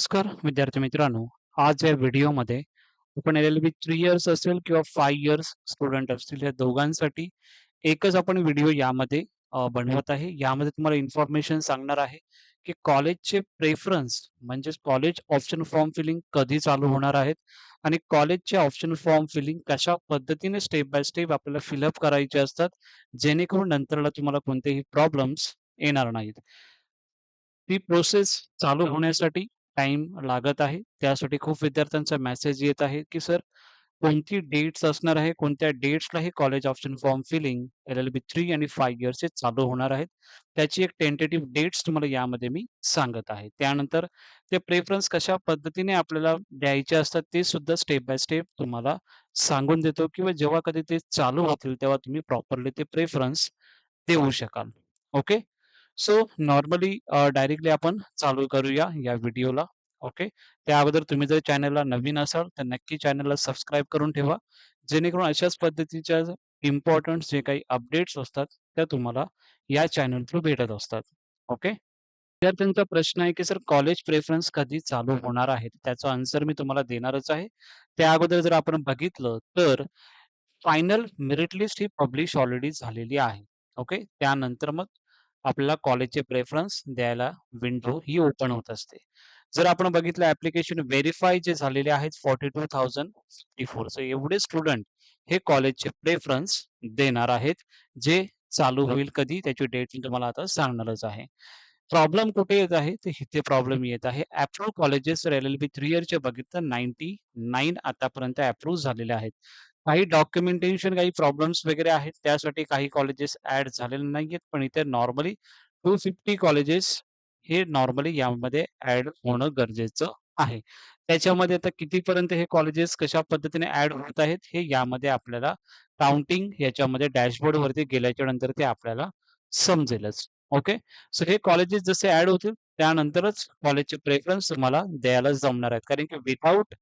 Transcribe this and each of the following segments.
नमस्कार विद्यार्थी मित्रांनो. आज या व्हिडिओमध्ये आपण एल-एल-बी 3 इयर्स असेल किंवा 5 इयर्स स्टुडंट असतील या दोघांसाठी एकच आपण व्हिडिओ यामध्ये बनवत आहे. यामध्ये तुम्हाला इन्फॉर्मेशन सांगणार आहे, की कॉलेजचे प्रेफरन्स म्हणजेच कॉलेज ऑप्शन फॉर्म फिलिंग कधी चालू होणार आहेत आणि कॉलेजचे ऑप्शन फॉर्म फिलिंग कशा पद्धतीने स्टेप बाय स्टेप आपल्याला फिलअप करायचे असतात, जेणेकरून नंतरला तुम्हाला कोणतेही प्रॉब्लेम्स येणार नाहीत. ती प्रोसेस चालू होण्यासाठी टाईम लागत आहे. त्यासाठी खूप विद्यार्थ्यांचा मेसेज येत आहे, की सर कोणती डेट्स असणार आहे, कोणत्या डेट्सला हे college option form feeling LLB 3 आणि 5 इयर्सचे चालू होणार आहेत. त्याची एक टेंटेटिव्ह डेट्स तुम्हाला यामध्ये मी सांगत आहे. त्यानंतर ते प्रेफरन्स कशा पद्धतीने आपल्याला द्यायचे असतात, ते सुद्धा स्टेप बाय स्टेप तुम्हाला सांगून देतो किंवा जेव्हा कधी ते चालू होतील, तेव्हा तुम्ही प्रॉपरली ते प्रेफरन्स देऊ शकाल. ओके. सो नॉर्मली डायरेक्टली आपण चालू करूया या व्हिडिओला. ओके. त्या अगोदर तुम्ही जर चॅनलला नवीन असाल तर नक्की चॅनलला सबस्क्राईब करून ठेवा. जेणेकरून अशाच पद्धतीच्या इम्पोर्टंट जे काही अपडेट्स असतात त्या तुम्हाला या चॅनल थ्रू भेटत असतात. ओके. विद्यार्थ्यांचा प्रश्न आहे की सर कॉलेज प्रेफरन्स कधी चालू होणार आहे? त्याचा आन्सर मी तुम्हाला देणारच आहे. त्या अगोदर जर आपण बघितलं तर फायनल मेरिट लिस्ट ही पब्लिश ऑलरेडी झालेली आहे. ओके. त्यानंतर मग आपल्याला कॉलेजचे प्रेफरन्स द्यायला विंडो ही ओपन होत असते. जर आपण बघितलं ॲप्लिकेशन व्हेरिफाय जे झालेले आहेत 42,054 सो एवढे स्टुडंट हे कॉलेजचे प्रेफरन्स देणार आहेत, जे चालू होईल कधी त्याची डेट मी तुम्हाला आता सांगणारच आहे. प्रॉब्लेम कुठे येत आहे? तर इथे प्रॉब्लेम येत आहे. अप्रूव्ह कॉलेजेस जर एल-एल-बी 3 इयरचे बघितलं 99 आतापर्यंत अप्रूव्ह झालेले आहेत. काही डॉक्युमेंटेशन, काही प्रॉब्लेम्स वगैरे आहेत. त्यासाठी काही कॉलेजेस ॲड झालेले नाहीयेत. पण इथे नॉर्मली 250 कॉलेजेस हे नॉर्मली यामध्ये ॲड होणं गरजेचं आहे. त्याच्यामध्ये आता कितीपर्यंत हे कॉलेजेस कशा पद्धतीने ॲड होत आहेत, हे यामध्ये आपल्याला काउंटिंग याच्यामध्ये डॅशबोर्डवरती गेल्याच्या नंतर ते आपल्याला समजेलच. ओके. सो हे कॉलेजेस जसे ॲड होतील, त्यानंतरच कॉलेजचे प्रेफरन्स तुम्हाला द्यायला जमणार आहेत. कारण की विथआऊट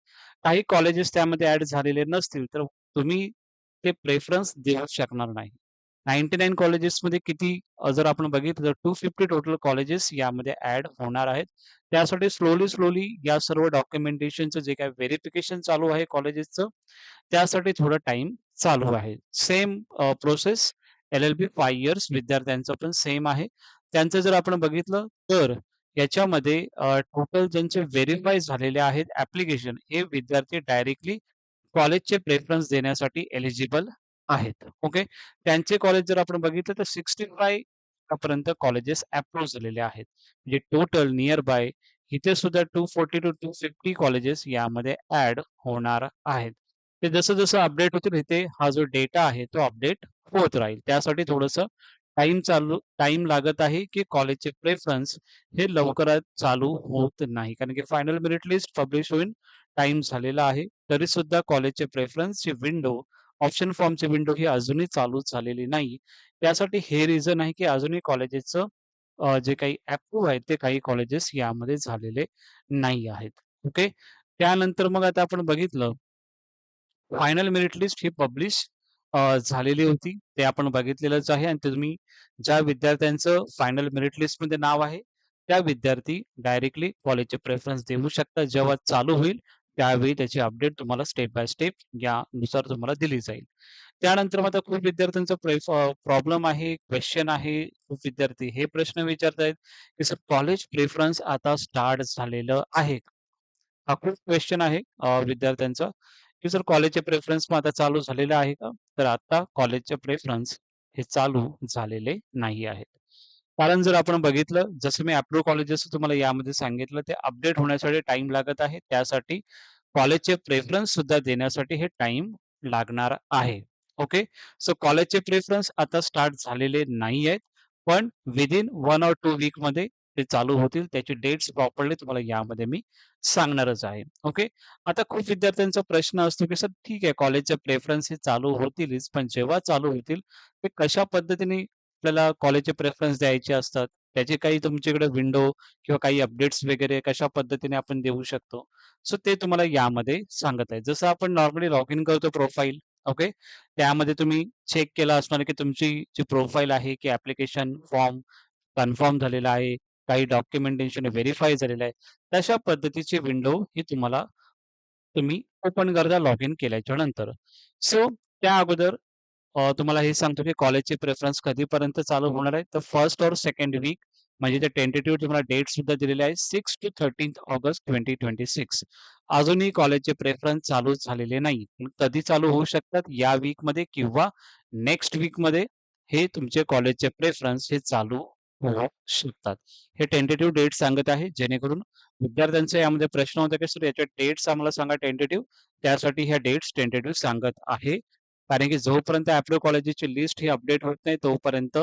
काही कॉलेजेस त्यामध्ये ॲड झालेले नसतील, तर तुम्ही ते प्रेफरन्स देऊच शकणार नाही. 99 कॉलेजेसमध्ये किती जर आपण बघितलं तर 250 टोटल कॉलेजेस यामध्ये ॲड होणार आहेत. त्यासाठी स्लोली या सर्व डॉक्युमेंटेशनचं जे काही व्हेरिफिकेशन चालू आहे कॉलेजेसचं, त्यासाठी थोडा टाईम चालू आहे. सेम प्रोसेस एल-एल-बी 5 इयर्स विद्यार्थ्यांचं पण सेम आहे. त्यांचं जर आपण बघितलं तर याच्यामध्ये टोटल ज्यांचे व्हेरिफाय झालेले आहेत ॲप्लिकेशन हे विद्यार्थी डायरेक्टली कॉलेजचे प्रेफरन्स देण्यासाठी एलिजिबल आहेत. ओके. त्यांचे कॉलेज जर आपण बघितलं तर 65 पर्यंत कॉलेजेस अप्रूव्ह झालेले आहेत. म्हणजे टोटल नियर बाय इथे सुद्धा 240 टू 250 कॉलेजेस यामध्ये ॲड होणार आहेत. ते जसं अपडेट होतील इथे हा जो डेटा आहे तो अपडेट होत राहील. त्यासाठी थोडंसं टाईम लागत आहे, की कॉलेजचे प्रेफरन्स हे लवकरात चालू होत नाही. कारण की फायनल मेरिट लिस्ट पब्लिश होईल टाईम झालेला आहे. तरीसुद्धा कॉलेजचे प्रेफरन्सची विंडो, ऑप्शन फॉर्मची विंडो ही अजूनही चालू झालेली नाही. त्यासाठी हे रिझन आहे, की अजूनही कॉलेजेसचं जे काही अप्रूव्ह आहेत, ते काही कॉलेजेस यामध्ये झालेले नाही आहेत. ओके. त्यानंतर मग आता आपण बघितलं फायनल मेरिट लिस्ट ही पब्लिश झालेली होती. ते आपण बघितलेलंच आहे आणि तुम्ही ज्या विद्यार्थ्यांचं फायनल मेरिट लिस्टमध्ये नाव आहे, त्या विद्यार्थी डायरेक्टली कॉलेजचे प्रेफरन्स देऊ शकतात. जेव्हा चालू होईल, त्यावेळी त्याची अपडेट तुम्हाला स्टेप बाय स्टेप यानुसार तुम्हाला दिली जाईल. त्यानंतर मग आता खूप विद्यार्थ्यांचा प्रॉब्लेम आहे, क्वेशन आहे. खूप विद्यार्थी हे प्रश्न विचारतायत, की सर कॉलेज प्रेफरन्स आता स्टार्ट झालेलं आहे का? हा खूप क्वेशन आहे विद्यार्थ्यांचा, की सर कॉलेजचे प्रेफरन्स मग आता चालू झालेले आहे का? तर आता कॉलेजचे प्रेफरन्स हे चालू झालेले नाही आहेत. कारण जर आपण बघितलं, जसं मी अप्रूव्ह कॉलेजेस तुम्हाला यामध्ये सांगितलं, ते अपडेट होण्यासाठी टाईम लागत आहे. त्यासाठी कॉलेजचे प्रेफरन्स सुद्धा देण्यासाठी हे टाईम लागणार आहे. ओके. सो कॉलेजचे प्रेफरन्स आता स्टार्ट झालेले नाही आहेत. पण विथिन 1 ऑर 2 वीकमध्ये ते चालू होतील. त्याची डेट्स प्रॉपरली तुम्हाला यामध्ये मी सांगणारच आहे. ओके. आता खूप विद्यार्थ्यांचा प्रश्न असतो, की सर ठीक आहे कॉलेजचे प्रेफरन्स हे चालू होतीलच, पण जेव्हा चालू होतील, ते कशा पद्धतीने आपल्याला कॉलेजचे प्रेफरन्स द्यायचे असतात? त्याची काही तुमच्याकडे विंडो किंवा काही अपडेट्स वगैरे कशा पद्धतीने आपण देऊ शकतो? सो ते तुम्हाला यामध्ये सांगत आहे. जसं आपण नॉर्मली लॉग इन करतो प्रोफाइल, ओके. त्यामध्ये तुम्ही चेक केलं असणार, की तुमची जी प्रोफाइल आहे, की ॲप्लिकेशन फॉर्म कन्फर्म झालेला आहे. काही डॉक्युमेंटेशन व्हेरिफाय झालेलं आहे. तशा पद्धतीची विंडो ही तुम्ही ओपन करता लॉग इन केल्याच्या नंतर. सो त्या अगोदर तुम्हाला हे सांगतो की कॉलेजचे प्रेफरन्स कधीपर्यंत चालू होणार आहे. तर फर्स्ट और सेकंड वीक म्हणजे ते टेंटेटिव्ह तुम्हाला डेट सुद्धा दिलेले आहे 6 to 13 ऑगस्ट 2026. अजूनही कॉलेजचे प्रेफरन्स चालू झालेले नाही. पण कधी चालू होऊ शकतात या वीकमध्ये किंवा नेक्स्ट वीकमध्ये हे तुमचे कॉलेजचे प्रेफरन्स हे चालू होऊ शकतात. हे टेंटेटिव्ह डेट सांगत आहे जेणेकरून विद्यार्थ्यांचा यामध्ये प्रश्न होता की सर याच्या डेट्स आम्हाला सांगा टेंटेटिव्ह. त्यासाठी ह्या डेट्स टेंटेटिव्ह सांगत आहे. कारण की जोपर्यंत आपल्या कॉलेजची लिस्ट ही अपडेट होत नाही तोपर्यंत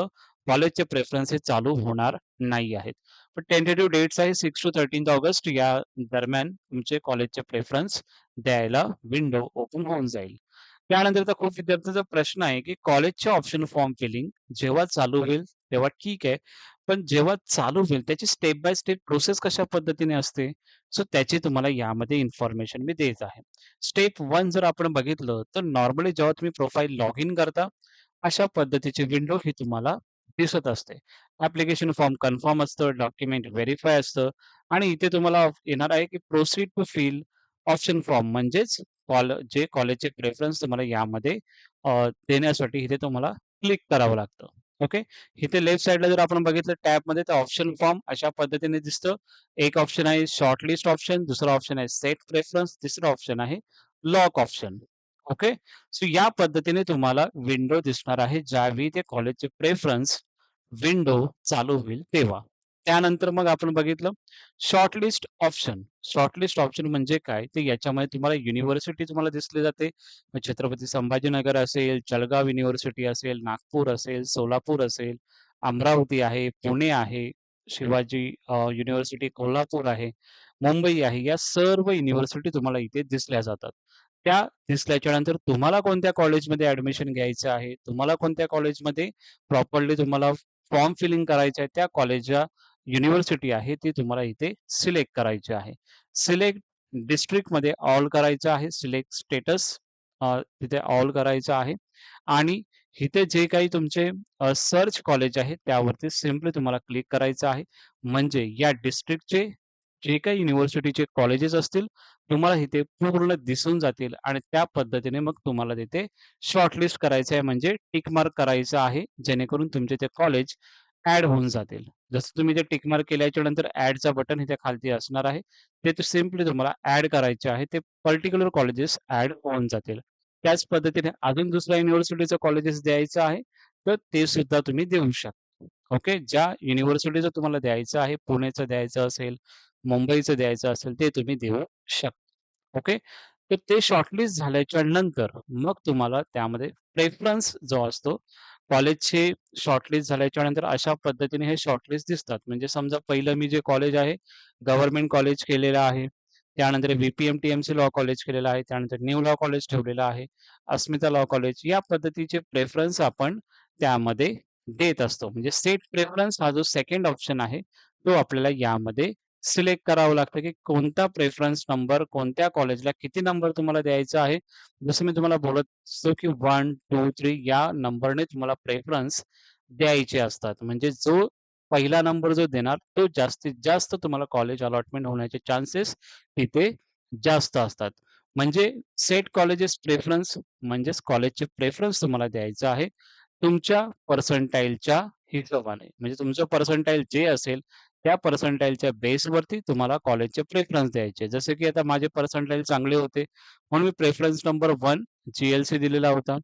कॉलेजचे प्रेफरन्सेस चालू होणार नाही आहेत. पण टेंटेटिव्ह डेट्स आहे 6 टू 13 ऑगस्ट या दरम्यान तुमचे कॉलेजचे प्रेफरन्स द्यायला विंडो ओपन होऊन जाईल. त्यानंतरचा खूप विद्यार्थ्यांचा प्रश्न आहे, की कॉलेजचे ऑप्शन फॉर्म फिलिंग जेव्हा चालू होईल तेव्हा ठीक आहे. पण जेव्हा चालू होईल त्याची स्टेप बाय स्टेप प्रोसेस कशा पद्धतीने असते? सो त्याची तुम्हाला यामध्ये इन्फॉर्मेशन मी देत आहे. स्टेप 1 जर आपण बघितलं, तर नॉर्मली जेव्हा तुम्ही प्रोफाइल लॉग इन करता, अशा पद्धतीची विंडो ही तुम्हाला दिसत असते. ॲप्लिकेशन फॉर्म कन्फर्म असतं, डॉक्युमेंट व्हेरिफाय असतं आणि इथे तुम्हाला येणार आहे, की proceed to fill option form म्हणजेच जे कॉलेजचे प्रेफरन्स तुम्हाला यामध्ये देण्यासाठी इथे तुम्हाला क्लिक करावं लागतं. ओके. इथे लेफ्ट साइडला जर आपण बघितलं टॅबमध्ये तर ऑप्शन फॉर्म अशा पद्धतीने दिसतं. एक ऑप्शन आहे शॉर्टलिस्ट ऑप्शन, दुसरा ऑप्शन आहे सेट प्रेफरन्स, तिसरा ऑप्शन आहे लॉक ऑप्शन. ओके. सो या पद्धतीने तुम्हाला विंडो दिसणार आहे ज्यावेळी ते कॉलेजचे प्रेफरन्स विंडो चालू होईल तेव्हा. त्यानंतर मग आपण बघितलं शॉर्टलिस्ट ऑप्शन. शॉर्टलिस्ट ऑप्शन म्हणजे काय? तर याच्यामध्ये तुम्हाला युनिव्हर्सिटी तुम्हाला दिसली जाते. मग छत्रपती संभाजीनगर असेल, जळगाव युनिव्हर्सिटी असेल, नागपूर असेल, सोलापूर असेल, अमरावती आहे, पुणे आहे, शिवाजी युनिव्हर्सिटी कोल्हापूर आहे, मुंबई आहे. या सर्व युनिव्हर्सिटी तुम्हाला इथे दिसल्या जातात. त्या दिसल्याच्या नंतर तुम्हाला कोणत्या कॉलेजमध्ये ॲडमिशन घ्यायचं आहे, तुम्हाला कोणत्या कॉलेजमध्ये प्रॉपरली तुम्हाला फॉर्म फिलिंग करायचं आहे, त्या कॉलेजच्या युनिव्हर्सिटी आहे ती तुम्हाला इथे सिलेक्ट करायची आहे. सिलेक्ट डिस्ट्रिक्टमध्ये ऑल करायचं आहे. सिलेक्ट स्टेटस तिथे ऑल करायचं आहे आणि इथे जे काही तुमचे सर्च कॉलेज आहे त्यावरती सिम्पली तुम्हाला क्लिक करायचं आहे. म्हणजे या डिस्ट्रिक्टचे जे काही युनिव्हर्सिटीचे कॉलेजेस असतील, तुम्हाला इथे पूर्ण दिसून जातील आणि त्या पद्धतीने मग तुम्हाला तिथे शॉर्टलिस्ट करायचं आहे म्हणजे टिक मार्क करायचं आहे, जेणेकरून तुमचे ते कॉलेज ॲड होऊन जातील. जसं तुम्ही ते टिक मार्क केल्याच्या नंतर ॲडचं बटन इथे खालती असणार आहे. ते सिम्पली तुम्हाला ॲड करायचे आहे. ते पर्टिक्युलर कॉलेजेस ॲड होऊन जातील. त्याच पद्धतीने अजून दुसऱ्या युनिव्हर्सिटीचं कॉलेजेस द्यायचं आहे, तर ते सुद्धा तुम्ही देऊ शकता. ओके. ज्या युनिव्हर्सिटीचं तुम्हाला द्यायचं आहे, पुणेचं द्यायचं असेल, मुंबईचं द्यायचं असेल, ते तुम्ही देऊ शकता. ओके. तर ते शॉर्टलिस्ट झाल्याच्या नंतर मग तुम्हाला त्यामध्ये प्रेफरन्स जो असतो, कॉलेजचे शॉर्टलिस्ट झाल्याच्या नंतर अशा पद्धतीने हे शॉर्टलिस्ट दिसतात. म्हणजे समजा पहिलं मी जे कॉलेज आहे, गव्हर्नमेंट कॉलेज केलेलं आहे. त्यानंतर टीएमसी लॉ कॉलेज केलेलं आहे. त्यानंतर न्यू लॉ कॉलेज ठेवलेलं आहे. अस्मिता लॉ कॉलेज या पद्धतीचे प्रेफरन्स आपण त्यामध्ये देत असतो. म्हणजे सेट प्रेफरन्स हा जो सेकंड ऑप्शन आहे, तो आपल्याला यामध्ये सिलेक्ट करावं लागतं, की कोणता प्रेफरन्स नंबर कोणत्या कॉलेजला किती नंबर तुम्हाला द्यायचा आहे. जसं मी तुम्हाला बोलत असतो, की 1, 2, 3 या नंबरने तुम्हाला प्रेफरन्स द्यायचे असतात. म्हणजे जो पहिला नंबर जो देणार, तो जास्तीत जास्त तुम्हाला कॉलेज अलॉटमेंट होण्याचे चान्सेस तिथे जास्त असतात. म्हणजे सेट कॉलेजेस प्रेफरन्स म्हणजेच कॉलेजचे प्रेफरन्स तुम्हाला द्यायचं आहे. तुमच्या पर्सेंटाइलच्या हिशोबाने. म्हणजे तुमचं पर्सेंटाइल जे असेल, त्या पर्सेंटाइलच्या बेसवरती तुम्हाला कॉलेजचे प्रेफरन्स द्यायचे. जसे की आता माझे पर्सेंटाइल चांगले होते, म्हणून मी प्रेफरन्स नंबर 1 जी-एल-सी दिलेला होता.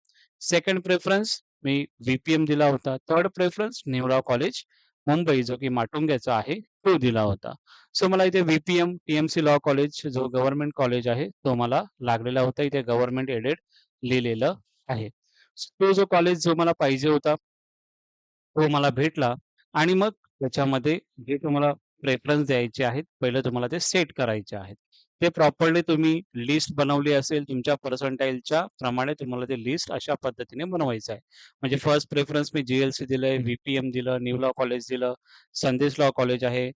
सेकंड प्रेफरन्स मी व्ही दिला होता. थर्ड प्रेफरन्स निवडा कॉलेज मुंबई जो की माटुंग्याचा आहे, तो दिला होता. सो मला इथे टीएमसी लॉ कॉलेज जो गव्हर्नमेंट कॉलेज आहे, तो मला लागलेला होता. इथे गव्हर्नमेंट एडेड लिहिलेलं आहे. तो जो कॉलेज जो मला पाहिजे होता, तो मला भेटला आणि मग त्याच्यामध्ये जे तुम्हाला प्रेफरन्स द्यायचे आहेत, पहिलं तुम्हाला ते सेट करायचे आहेत. ते प्रॉपरली तुम्ही लिस्ट बनवली असेल तुमच्या पर्सेंटाइलच्या प्रमाणे तुम्हाला ते लिस्ट अशा पद्धतीने बनवायचं आहे. म्हणजे फर्स्ट प्रेफरन्स मी जी-एल-सी दिलंय, दिलं, न्यू लॉ कॉलेज दिलं, संदेश लॉ कॉलेज आहे,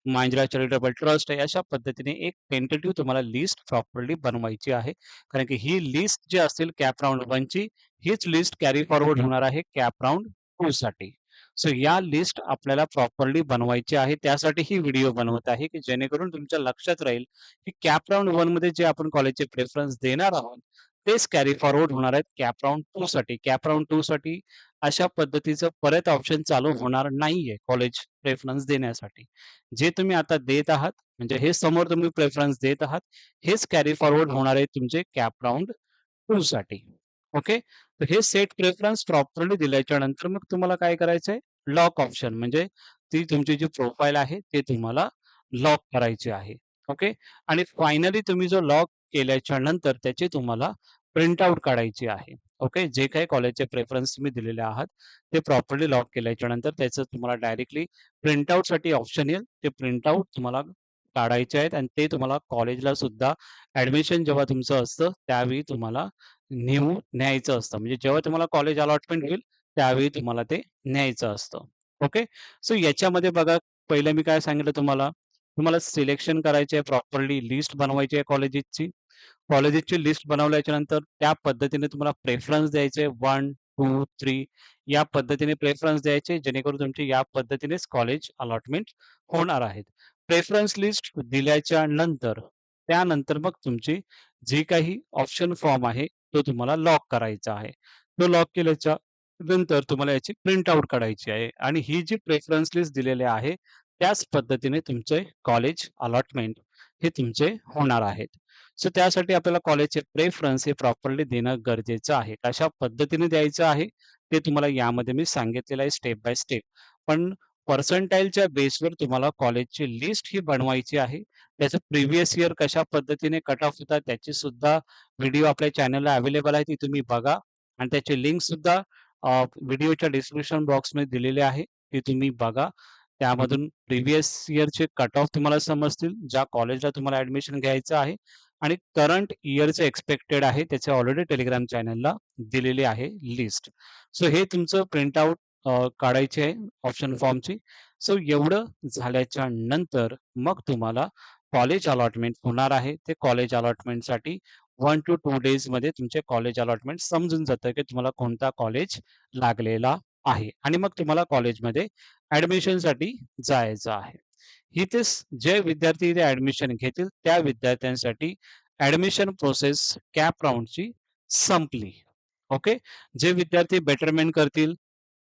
मांजरा चॅरिटेबल ट्रस्ट आहे. अशा पद्धतीने एक टेंटेटिव्ह तुम्हाला लिस्ट प्रॉपरली बनवायची आहे. कारण की ही लिस्ट जी असेल कॅप राउंड 1 ची हीच लिस्ट कॅरी फॉरवर्ड होणार आहे कॅप राउंड 2 साठी. सो या लिस्ट आपल्याला प्रॉपरली बनवायची आहे. त्यासाठी ही व्हिडिओ बनवत आहे, की जेणेकरून तुमच्या लक्षात राहील, की कॅप राउंड 1 मध्ये जे आपण कॉलेजचे प्रेफरन्स देणार आहोत, तेच कॅरी फॉरवर्ड होणार आहेत कॅप राउंड 2 साठी. कॅप राउंड 2 साठी अशा पद्धतीचं परत ऑप्शन चालू होणार नाहीये कॉलेज प्रेफरन्स देण्यासाठी. जे तुम्ही आता देत आहात, म्हणजे हे समोर तुम्ही प्रेफरन्स देत आहात, हेच कॅरी फॉरवर्ड होणार आहे तुमचे कॅप राउंड 2 साठी. ओके. तर हे सेट प्रेफरन्स प्रॉपरली दिल्याच्या नंतर मग तुम्हाला काय करायचंय, लॉक ऑप्शन म्हणजे ती तुमची जी प्रोफाईल आहे ते तुम्हाला लॉक करायची आहे. ओके. आणि फायनली तुम्ही जो लॉक केल्याच्या नंतर त्याची तुम्हाला प्रिंट आउट काढायची आहे. ओके. जे काही कॉलेजचे प्रेफरन्स तुम्ही दिलेले आहात, ते प्रॉपरली लॉक केल्याच्या नंतर त्याचं तुम्हाला डायरेक्टली प्रिंट आउटसाठी ऑप्शन येईल. ते प्रिंट आउट तुम्हाला काढायचे आहेत आणि ते तुम्हाला कॉलेजला सुद्धा ॲडमिशन जेव्हा तुमचं असतं, त्यावेळी तुम्हाला न्यायचं असतं. म्हणजे जेव्हा तुम्हाला कॉलेज अलॉटमेंट होईल, त्यावेळी तुम्हाला ते न्यायचं असतं. ओके. सो याच्यामध्ये बघा, पहिलं मी काय सांगितलं तुम्हाला, तुम्हाला सिलेक्शन करायची आहे, प्रॉपरली लिस्ट बनवायची आहे कॉलेजेसची. कॉलेजेसची लिस्ट बनवल्याच्या नंतर त्या पद्धतीने तुम्हाला प्रेफरन्स द्यायचे 1, 2, 3 या पद्धतीने प्रेफरन्स द्यायचे, जेणेकरून तुमची या पद्धतीनेच कॉलेज अलॉटमेंट होणार आहेत. प्रेफरन्स लिस्ट दिल्याच्या नंतर, त्यानंतर मग तुमची जी काही ऑप्शन फॉर्म आहे, तो तुम्हाला लॉक करायचा आहे. तो लॉक केल्याच्या नंतर तुम्हाला याची प्रिंट आउट काढायची आहे आणि ही जी प्रेफरन्स लिस्ट दिलेली आहे, त्याच पद्धतीने तुमचे कॉलेज अलॉटमेंट हे तुमचे होणार आहेत. सो त्यासाठी आपल्याला कॉलेजचे प्रेफरन्स हे प्रॉपरली देणं गरजेचं आहे. कशा पद्धतीने द्यायचं आहे, ते तुम्हाला यामध्ये मी सांगितलेलं आहे स्टेप बाय स्टेप. पण पर्सेंटाइलच्या बेसवर तुम्हाला कॉलेजची लिस्ट ही बनवायची आहे. त्याचं प्रिव्हियस इयर कशा पद्धतीने कट ऑफ होतात त्याची सुद्धा व्हिडिओ आपल्या चॅनलला अवेलेबल आहे. ती तुम्ही बघा आणि त्याची लिंक सुद्धा व्हिडिओच्या डिस्क्रिप्शन बॉक्समध्ये दिलेली आहे. ती तुम्ही बघा. त्यामधून प्रिव्हियस इयरचे कट ऑफ तुम्हाला समजतील. ज्या कॉलेजला तुम्हाला ॲडमिशन घ्यायचं आहे आणि करंट इयरचे एक्सपेक्टेड आहे त्याचे ऑलरेडी टेलिग्राम चॅनलला दिलेली आहे लिस्ट. सो हे तुमचं प्रिंट आउट काढायची आहे ऑप्शन फॉर्मची. सो एवढं झाल्याच्या नंतर मग तुम्हाला कॉलेज अलॉटमेंट होणार आहे. ते कॉलेज अलॉटमेंटसाठी 1 to 2 डेजमध्ये तुमचे कॉलेज अलॉटमेंट समजून जातं, की तुम्हाला कोणता कॉलेज लागलेला आहे आणि मग तुम्हाला कॉलेजमध्ये ॲडमिशनसाठी जायचं आहे. इथेच जे विद्यार्थी इथे ॲडमिशन घेतील, त्या विद्यार्थ्यांसाठी ॲडमिशन प्रोसेस कॅप राउंडची संपली. ओके. जे विद्यार्थी बेटरमेंट करतील,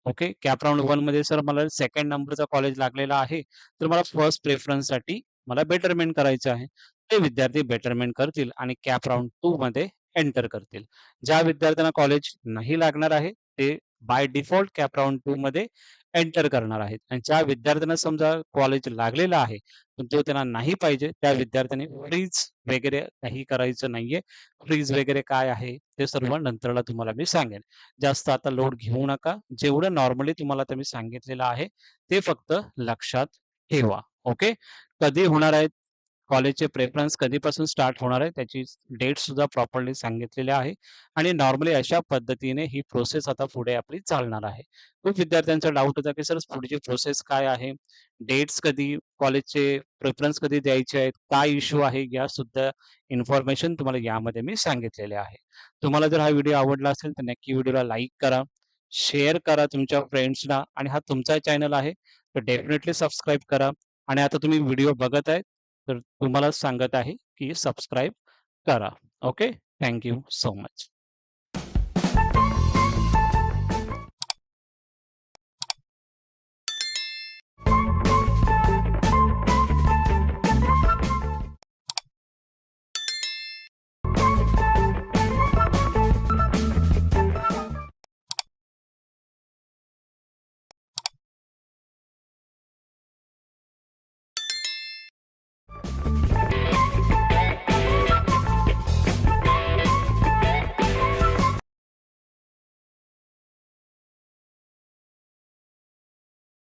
ओके. कॅप राउंड 1 मध्ये सर मला सेकंड नंबरचा कॉलेज लागलेला आहे, तर मला फर्स्ट प्रेफरन्ससाठी मला बेटरमेंट करायचं आहे. ते विद्यार्थी बेटरमेंट करतील आणि कॅप राउंड 2 मध्ये एंटर करतील. ज्या विद्यार्थ्यांना कॉलेज नाही लागणार आहे, ते बाय डिफॉल्ट कॅप राउंड 2 मध्ये एंटर करणार आहेत आणि ज्या विद्यार्थ्यांना समजा कॉलेज लागलेलं आहे, पण तो त्यांना नाही पाहिजे, त्या विद्यार्थ्यांनी फ्रीज वगैरे काही करायचं नाहीये. फ्रीज वगैरे काय आहे, ते सर्व नंतरला तुम्हाला मी सांगेन. जास्त आता लोड घेऊ नका. जेवढं नॉर्मली तुम्हाला आता मी सांगितलेलं आहे, ते फक्त लक्षात ठेवा. ओके. कधी होणार आहेत कॉलेजचे प्रेफरन्स कधीपासून स्टार्ट होणार आहे त्याची डेट सुद्धा प्रॉपरली सांगितलेली आहे आणि नॉर्मली अशा पद्धतीने ही प्रोसेस आता पुढे आपली चालणार आहे. खूप विद्यार्थ्यांचा डाऊट होता, की सर पुढची प्रोसेस काय आहे? डेट्स कधी, कॉलेजचे प्रेफरन्स कधी द्यायचे आहेत? काय इश्यू आहे? या सुद्धा इन्फॉर्मेशन तुम्हाला यामध्ये मी सांगितलेले आहे. तुम्हाला जर हा व्हिडिओ आवडला असेल तर नक्की व्हिडिओला लाईक करा, शेअर करा तुमच्या फ्रेंड्सला आणि हा तुमचा चॅनल आहे तर डेफिनेटली सबस्क्राईब करा आणि आता तुम्ही व्हिडिओ बघत आहे तर तुम्हाला सांगत आहे की सबस्क्राईब करा. Okay. Thank you so much.